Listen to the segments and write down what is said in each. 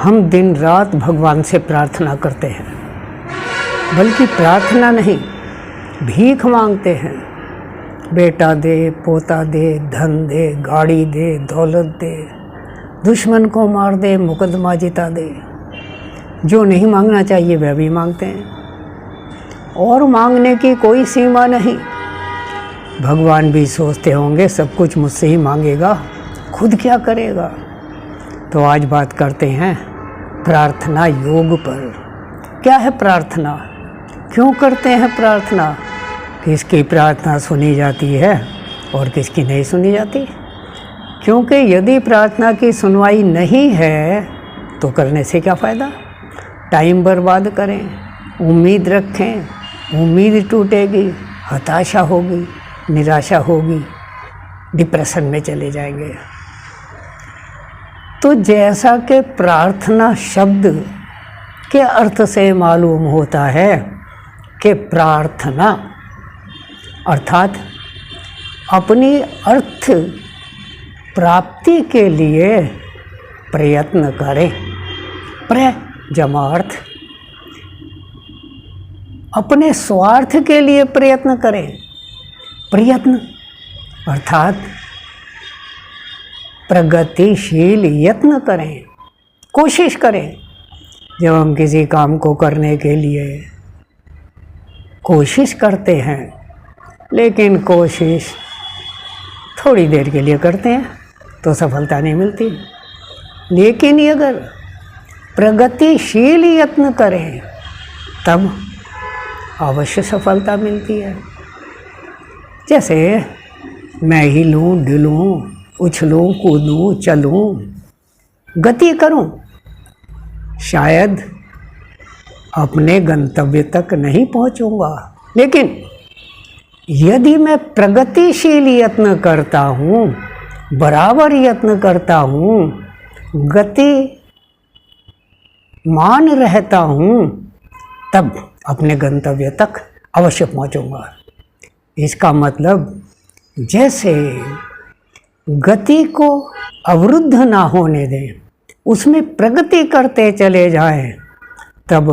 हम दिन रात भगवान से प्रार्थना करते हैं, बल्कि प्रार्थना नहीं, भीख मांगते हैं। बेटा दे, पोता दे, धन दे, गाड़ी दे, दौलत दे, दुश्मन को मार दे, मुकदमा जिता दे। जो नहीं मांगना चाहिए वह भी मांगते हैं, और मांगने की कोई सीमा नहीं। भगवान भी सोचते होंगे सब कुछ मुझसे ही मांगेगा, खुद क्या करेगा। तो आज बात करते हैं प्रार्थना योग पर। क्या है प्रार्थना, क्यों करते हैं प्रार्थना, किसकी प्रार्थना सुनी जाती है और किसकी नहीं सुनी जाती। क्योंकि यदि प्रार्थना की सुनवाई नहीं है तो करने से क्या फ़ायदा। टाइम बर्बाद करें, उम्मीद रखें, उम्मीद टूटेगी, हताशा होगी, निराशा होगी, डिप्रेशन में चले जाएंगे। तो जैसा कि प्रार्थना शब्द के अर्थ से मालूम होता है कि प्रार्थना अर्थात अपनी अर्थ प्राप्ति के लिए प्रयत्न करें। जमा अर्थ, अपने स्वार्थ के लिए प्रयत्न करें। प्रयत्न अर्थात प्रगतिशील यत्न करें, कोशिश करें। जब हम किसी काम को करने के लिए कोशिश करते हैं, लेकिन कोशिश थोड़ी देर के लिए करते हैं तो सफलता नहीं मिलती। लेकिन अगर प्रगतिशील यत्न करें तब अवश्य सफलता मिलती है। जैसे मैं हिलूं डुलूं, उछलूं कूदूं चलूं, गति करूं, शायद अपने गंतव्य तक नहीं पहुंचूंगा। लेकिन यदि मैं प्रगतिशील यत्न करता हूं, बराबर यत्न करता हूं, गति मान रहता हूं, तब अपने गंतव्य तक अवश्य पहुंचूंगा। इसका मतलब जैसे गति को अवरुद्ध ना होने दें, उसमें प्रगति करते चले जाएं, तब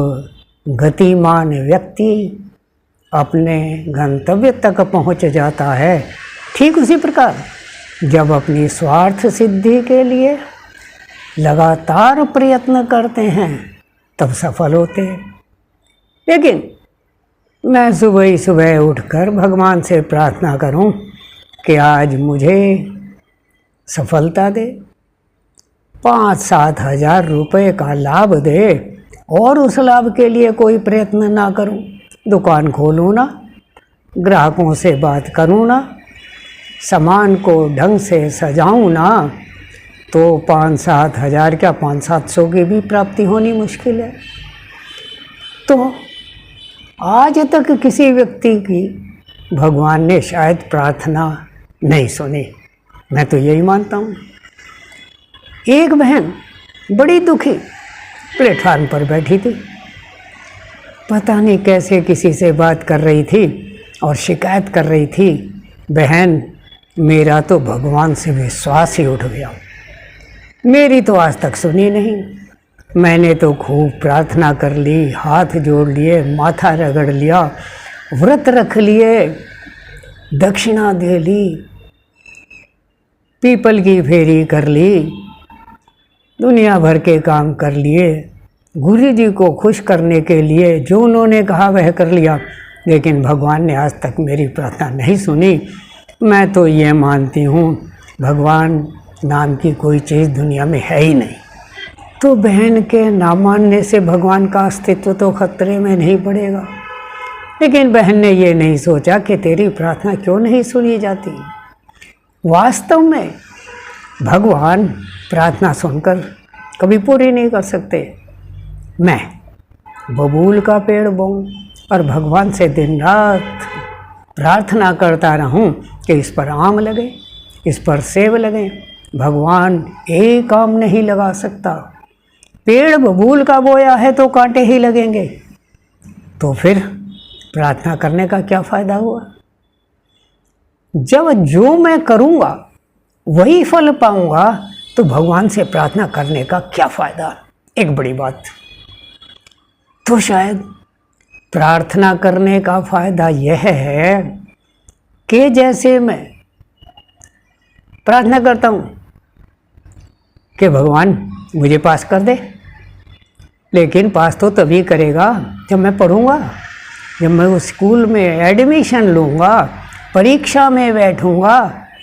गतिमान व्यक्ति अपने गंतव्य तक पहुंच जाता है। ठीक उसी प्रकार जब अपनी स्वार्थ सिद्धि के लिए लगातार प्रयत्न करते हैं तब सफल होते हैं। लेकिन मैं सुबह ही सुबह उठकर भगवान से प्रार्थना करूं कि आज मुझे सफलता दे, 5-7 हज़ार रुपये का लाभ दे, और उस लाभ के लिए कोई प्रयत्न ना करूं, दुकान खोलूं ना, ग्राहकों से बात करूं ना, सामान को ढंग से सजाऊं ना, तो 5-7 हज़ार क्या 500-700 की भी प्राप्ति होनी मुश्किल है। तो आज तक किसी व्यक्ति की भगवान ने शायद प्रार्थना नहीं सुनी। मैं तो यही मानता हूँ। एक बहन बड़ी दुखी प्लेटफार्म पर बैठी थी, पता नहीं कैसे किसी से बात कर रही थी और शिकायत कर रही थी, बहन मेरा तो भगवान से विश्वास ही उठ गया, मेरी तो आज तक सुनी नहीं। मैंने तो खूब प्रार्थना कर ली, हाथ जोड़ लिए, माथा रगड़ लिया, व्रत रख लिए, दक्षिणा दे ली, पीपल की फेरी कर ली, दुनिया भर के काम कर लिए, गुरु जी को खुश करने के लिए जो उन्होंने कहा वह कर लिया, लेकिन भगवान ने आज तक मेरी प्रार्थना नहीं सुनी। मैं तो ये मानती हूँ भगवान नाम की कोई चीज़ दुनिया में है ही नहीं। तो बहन के ना मानने से भगवान का अस्तित्व तो खतरे में नहीं पड़ेगा। लेकिन बहन ने ये नहीं सोचा कि तेरी प्रार्थना क्यों नहीं सुनी जाती। वास्तव में भगवान प्रार्थना सुनकर कभी पूरी नहीं कर सकते। मैं बबूल का पेड़ बोऊं और भगवान से दिन रात प्रार्थना करता रहूं कि इस पर आम लगे, इस पर सेब लगे, भगवान एक आम नहीं लगा सकता। पेड़ बबूल का बोया है तो कांटे ही लगेंगे, तो फिर प्रार्थना करने का क्या फ़ायदा हुआ। जब जो मैं करूँगा वही फल पाऊँगा तो भगवान से प्रार्थना करने का क्या फ़ायदा। एक बड़ी बात। तो शायद प्रार्थना करने का फायदा यह है कि जैसे मैं प्रार्थना करता हूँ कि भगवान मुझे पास कर दे, लेकिन पास तो तभी करेगा जब मैं पढ़ूँगा, जब मैं उस स्कूल में एडमिशन लूँगा, परीक्षा में बैठूँगा,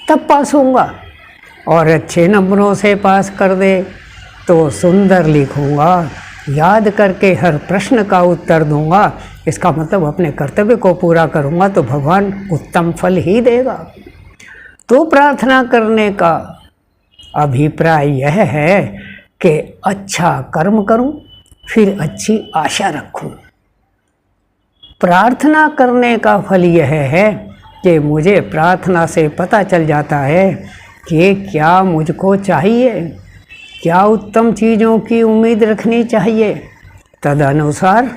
तब पास होऊंगा। और अच्छे नंबरों से पास कर दे तो सुंदर लिखूँगा, याद करके हर प्रश्न का उत्तर दूंगा, इसका मतलब अपने कर्तव्य को पूरा करूँगा तो भगवान उत्तम फल ही देगा। तो प्रार्थना करने का अभिप्राय यह है कि अच्छा कर्म करूं, फिर अच्छी आशा रखूं। प्रार्थना करने का फल यह है कि मुझे प्रार्थना से पता चल जाता है कि क्या मुझको चाहिए, क्या उत्तम चीज़ों की उम्मीद रखनी चाहिए। तदनुसार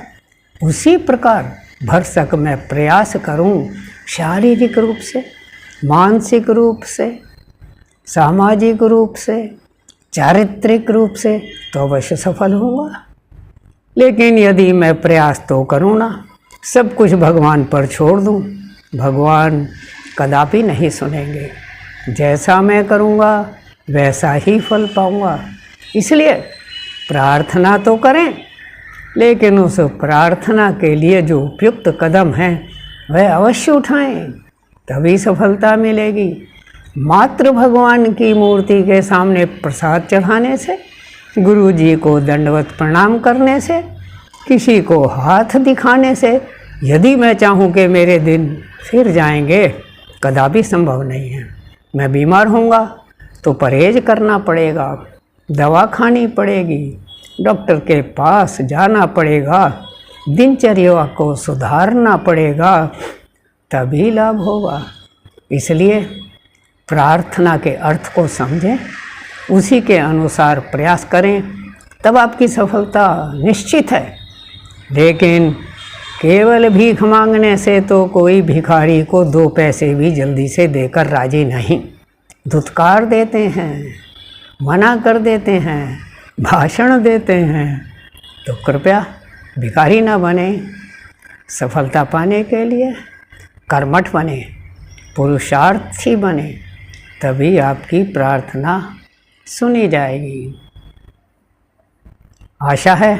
उसी प्रकार भरसक मैं प्रयास करूं, शारीरिक रूप से, मानसिक रूप से, सामाजिक रूप से, चारित्रिक रूप से, तो अवश्य सफल होऊंगा। लेकिन यदि मैं प्रयास तो करूं ना, सब कुछ भगवान पर छोड़ दूं, भगवान कदापि नहीं सुनेंगे। जैसा मैं करूंगा वैसा ही फल पाऊंगा। इसलिए प्रार्थना तो करें, लेकिन उस प्रार्थना के लिए जो उपयुक्त कदम हैं वह अवश्य उठाएं, तभी सफलता मिलेगी। मात्र भगवान की मूर्ति के सामने प्रसाद चढ़ाने से, गुरु जी को दंडवत प्रणाम करने से, किसी को हाथ दिखाने से यदि मैं चाहूँ कि मेरे दिन फिर जाएंगे, कदापि संभव नहीं है। मैं बीमार होऊंगा तो परहेज करना पड़ेगा, दवा खानी पड़ेगी, डॉक्टर के पास जाना पड़ेगा, दिनचर्या को सुधारना पड़ेगा, तभी लाभ होगा। इसलिए प्रार्थना के अर्थ को समझें, उसी के अनुसार प्रयास करें, तब आपकी सफलता निश्चित है। लेकिन केवल भीख मांगने से तो कोई भिखारी को 2 पैसे भी जल्दी से देकर राजी नहीं। धुतकार देते हैं, मना कर देते हैं, भाषण देते हैं, तो कृपया भिखारी ना बने। सफलता पाने के लिए कर्मठ बने, पुरुषार्थी बने, तभी आपकी प्रार्थना सुनी जाएगी। आशा है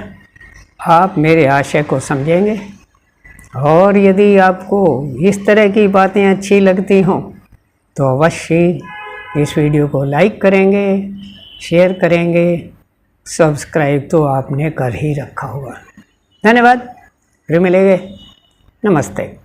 आप मेरे आशय को समझेंगे, और यदि आपको इस तरह की बातें अच्छी लगती हों तो अवश्य इस वीडियो को लाइक करेंगे, शेयर करेंगे, सब्सक्राइब तो आपने कर ही रखा होगा। धन्यवाद, फिर मिलेंगे। नमस्ते।